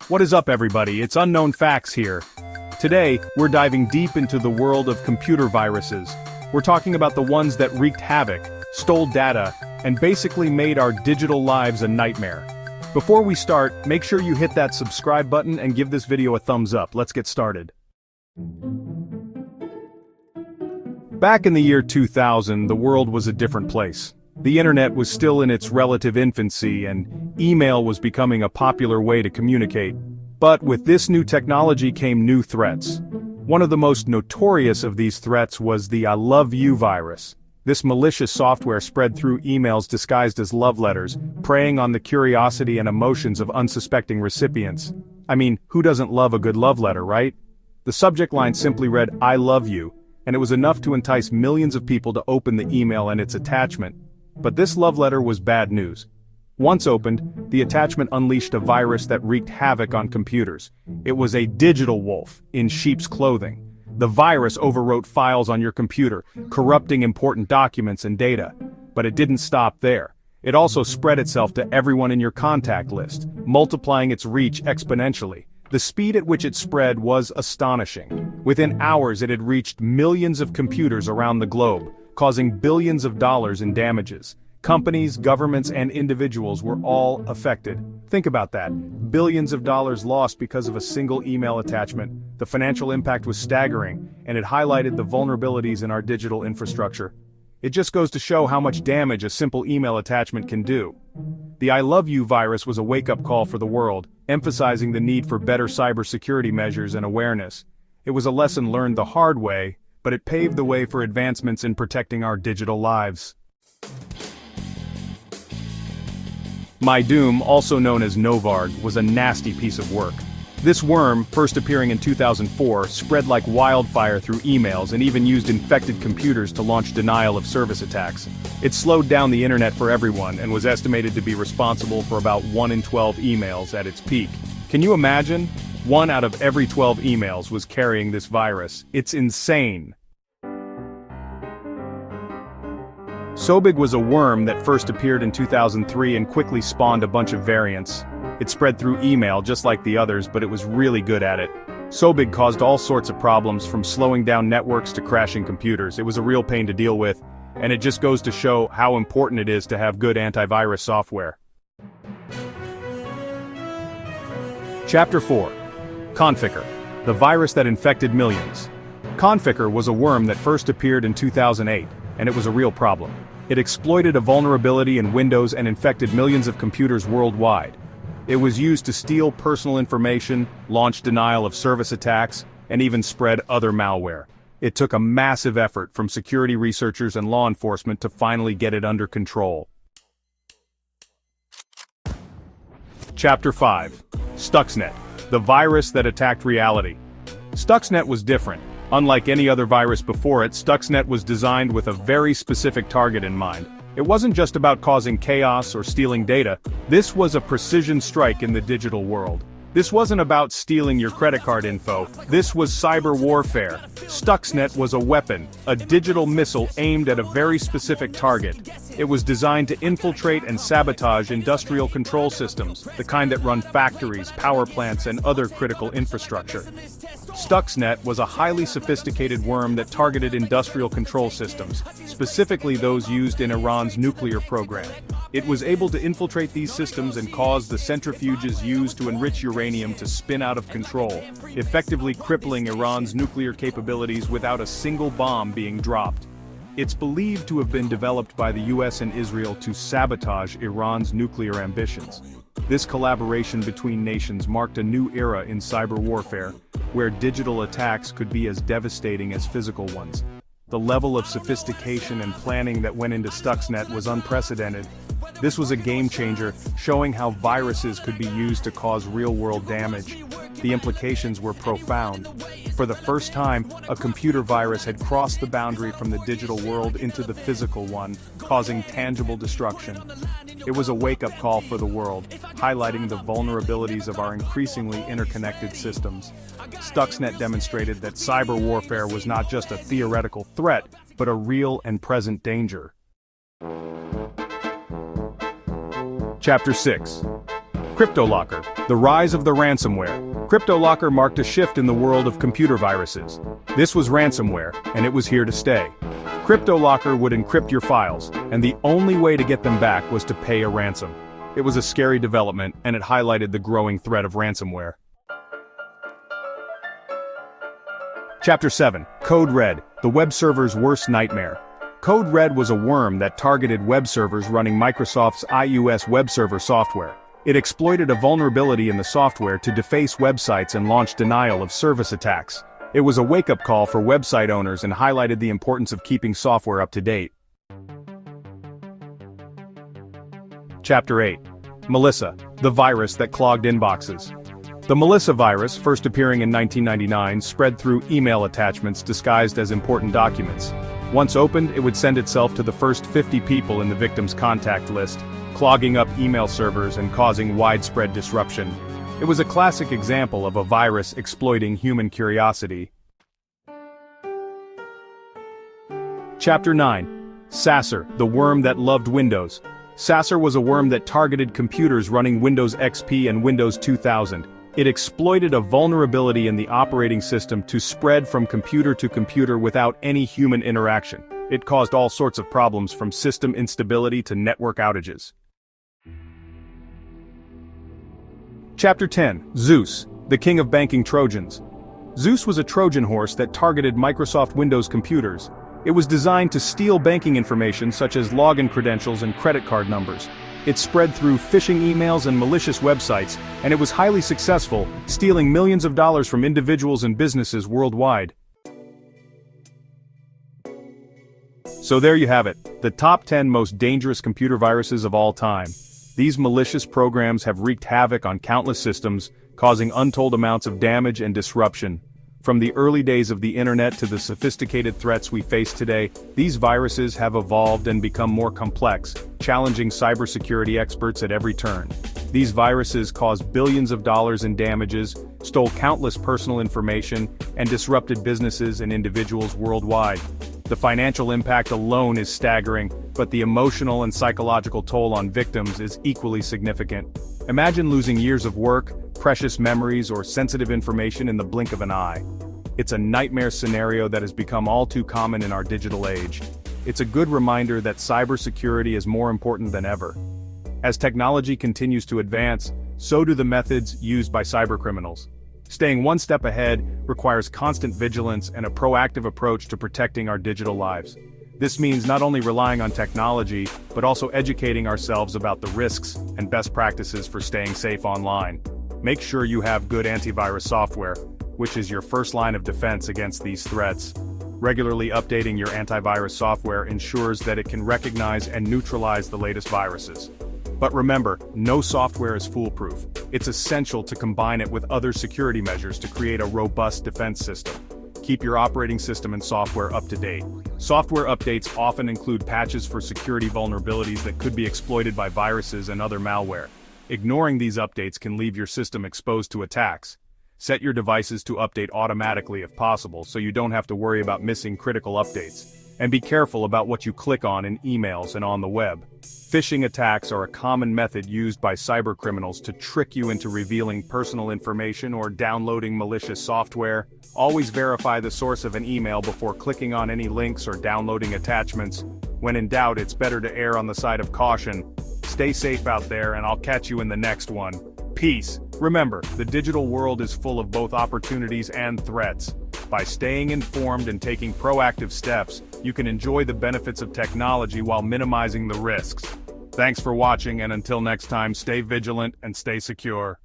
What is up, everybody? It's Unknown Facts here. Today, we're diving deep into the world of computer viruses. We're talking about the ones that wreaked havoc, stole data, and basically made our digital lives a nightmare. Before we start, make sure you hit that subscribe button and give this video a thumbs up. Let's get started. Back in the year 2000, the world was a different place. The internet was still in its relative infancy, and email was becoming a popular way to communicate. But with this new technology came new threats. One of the most notorious of these threats was the I love you virus. This malicious software spread through emails disguised as love letters, preying on the curiosity and emotions of unsuspecting recipients. I mean, who doesn't love a good love letter, right? The subject line simply read, "I love you," and it was enough to entice millions of people to open the email and its attachment. But this love letter was bad news. Once opened, the attachment unleashed a virus that wreaked havoc on computers. It was a digital wolf in sheep's clothing. The virus overwrote files on your computer, corrupting important documents and data. But it didn't stop there. It also spread itself to everyone in your contact list, multiplying its reach exponentially. The speed at which it spread was astonishing. Within hours it had reached millions of computers around the globe, causing billions of dollars in damages. Companies, governments, and individuals were all affected. Think about that. Billions of dollars lost because of a single email attachment. The financial impact was staggering, and it highlighted the vulnerabilities in our digital infrastructure. It just goes to show how much damage a simple email attachment can do. The I love you virus was a wake-up call for the world, emphasizing the need for better cybersecurity measures and awareness. It was a lesson learned the hard way, but it paved the way for advancements in protecting our digital lives. My Doom, also known as Novard, was a nasty piece of work. This worm, first appearing in 2004, spread like wildfire through emails and even used infected computers to launch denial-of-service attacks. It slowed down the internet for everyone and was estimated to be responsible for about 1 in 12 emails at its peak. Can you imagine? 1 out of every 12 emails was carrying this virus. It's insane. Sobig was a worm that first appeared in 2003 and quickly spawned a bunch of variants. It spread through email just like the others, but it was really good at it. Sobig caused all sorts of problems, from slowing down networks to crashing computers. It was a real pain to deal with, and it just goes to show how important it is to have good antivirus software. Chapter 4. Conficker, the virus that infected millions. Conficker was a worm that first appeared in 2008, and it was a real problem. It exploited a vulnerability in Windows and infected millions of computers worldwide. It was used to steal personal information, launch denial-of-service attacks, and even spread other malware. It took a massive effort from security researchers and law enforcement to finally get it under control. Chapter 5. Stuxnet, the virus that attacked reality. Stuxnet was different. Unlike any other virus before it, Stuxnet was designed with a very specific target in mind. It wasn't just about causing chaos or stealing data. This was a precision strike in the digital world. This wasn't about stealing your credit card info. This was cyber warfare. Stuxnet was a weapon, a digital missile aimed at a very specific target. It was designed to infiltrate and sabotage industrial control systems, the kind that run factories, power plants, and other critical infrastructure. Stuxnet was a highly sophisticated worm that targeted industrial control systems, specifically those used in Iran's nuclear program. It was able to infiltrate these systems and cause the centrifuges used to enrich uranium to spin out of control, effectively crippling Iran's nuclear capabilities without a single bomb being dropped. It's believed to have been developed by the US and Israel to sabotage Iran's nuclear ambitions. This collaboration between nations marked a new era in cyber warfare, where digital attacks could be as devastating as physical ones. The level of sophistication and planning that went into Stuxnet was unprecedented. This was a game-changer, showing how viruses could be used to cause real-world damage. The implications were profound. For the first time, a computer virus had crossed the boundary from the digital world into the physical one, causing tangible destruction. It was a wake-up call for the world, highlighting the vulnerabilities of our increasingly interconnected systems. Stuxnet demonstrated that cyber warfare was not just a theoretical threat, but a real and present danger. Chapter 6. CryptoLocker, the rise of the ransomware. CryptoLocker marked a shift in the world of computer viruses. This was ransomware, and it was here to stay. CryptoLocker would encrypt your files, and the only way to get them back was to pay a ransom. It was a scary development, and it highlighted the growing threat of ransomware. Chapter 7. Code Red, the web server's worst nightmare. Code Red was a worm that targeted web servers running Microsoft's iOS web server software. It exploited a vulnerability in the software to deface websites and launch denial of service attacks. It was a wake-up call for website owners and highlighted the importance of keeping software up to date. Chapter 8. Melissa, the virus that clogged inboxes. The Melissa virus, first appearing in 1999, spread through email attachments disguised as important documents. Once opened, it would send itself to the first 50 people in the victim's contact list, clogging up email servers and causing widespread disruption. It was a classic example of a virus exploiting human curiosity. Chapter 9. Sasser, the worm that loved Windows. Sasser was a worm that targeted computers running Windows XP and Windows 2000. It exploited a vulnerability in the operating system to spread from computer to computer without any human interaction. It caused all sorts of problems from system instability to network outages. Chapter 10. Zeus, the king of banking Trojans. Zeus was a Trojan horse that targeted Microsoft Windows computers. It was designed to steal banking information such as login credentials and credit card numbers. It spread through phishing emails and malicious websites, and it was highly successful, stealing millions of dollars from individuals and businesses worldwide. So there you have it, the top 10 most dangerous computer viruses of all time. These malicious programs have wreaked havoc on countless systems, causing untold amounts of damage and disruption. From the early days of the internet to the sophisticated threats we face today, these viruses have evolved and become more complex, challenging cybersecurity experts at every turn. These viruses caused billions of dollars in damages, stole countless personal information, and disrupted businesses and individuals worldwide. The financial impact alone is staggering, but the emotional and psychological toll on victims is equally significant. Imagine losing years of work, precious memories, or sensitive information in the blink of an eye. It's a nightmare scenario that has become all too common in our digital age. It's a good reminder that cybersecurity is more important than ever. As technology continues to advance, so do the methods used by cybercriminals. Staying one step ahead requires constant vigilance and a proactive approach to protecting our digital lives. This means not only relying on technology, but also educating ourselves about the risks and best practices for staying safe online. Make sure you have good antivirus software, which is your first line of defense against these threats. Regularly updating your antivirus software ensures that it can recognize and neutralize the latest viruses. But remember, no software is foolproof. It's essential to combine it with other security measures to create a robust defense system. Keep your operating system and software up to date. Software updates often include patches for security vulnerabilities that could be exploited by viruses and other malware. Ignoring these updates can leave your system exposed to attacks. Set your devices to update automatically if possible so you don't have to worry about missing critical updates. And be careful about what you click on in emails and on the web. Phishing attacks are a common method used by cybercriminals to trick you into revealing personal information or downloading malicious software. Always verify the source of an email before clicking on any links or downloading attachments. When in doubt, it's better to err on the side of caution. Stay safe out there, and I'll catch you in the next one. Peace. Remember, the digital world is full of both opportunities and threats. By staying informed and taking proactive steps, you can enjoy the benefits of technology while minimizing the risks. Thanks for watching, and until next time, stay vigilant and stay secure.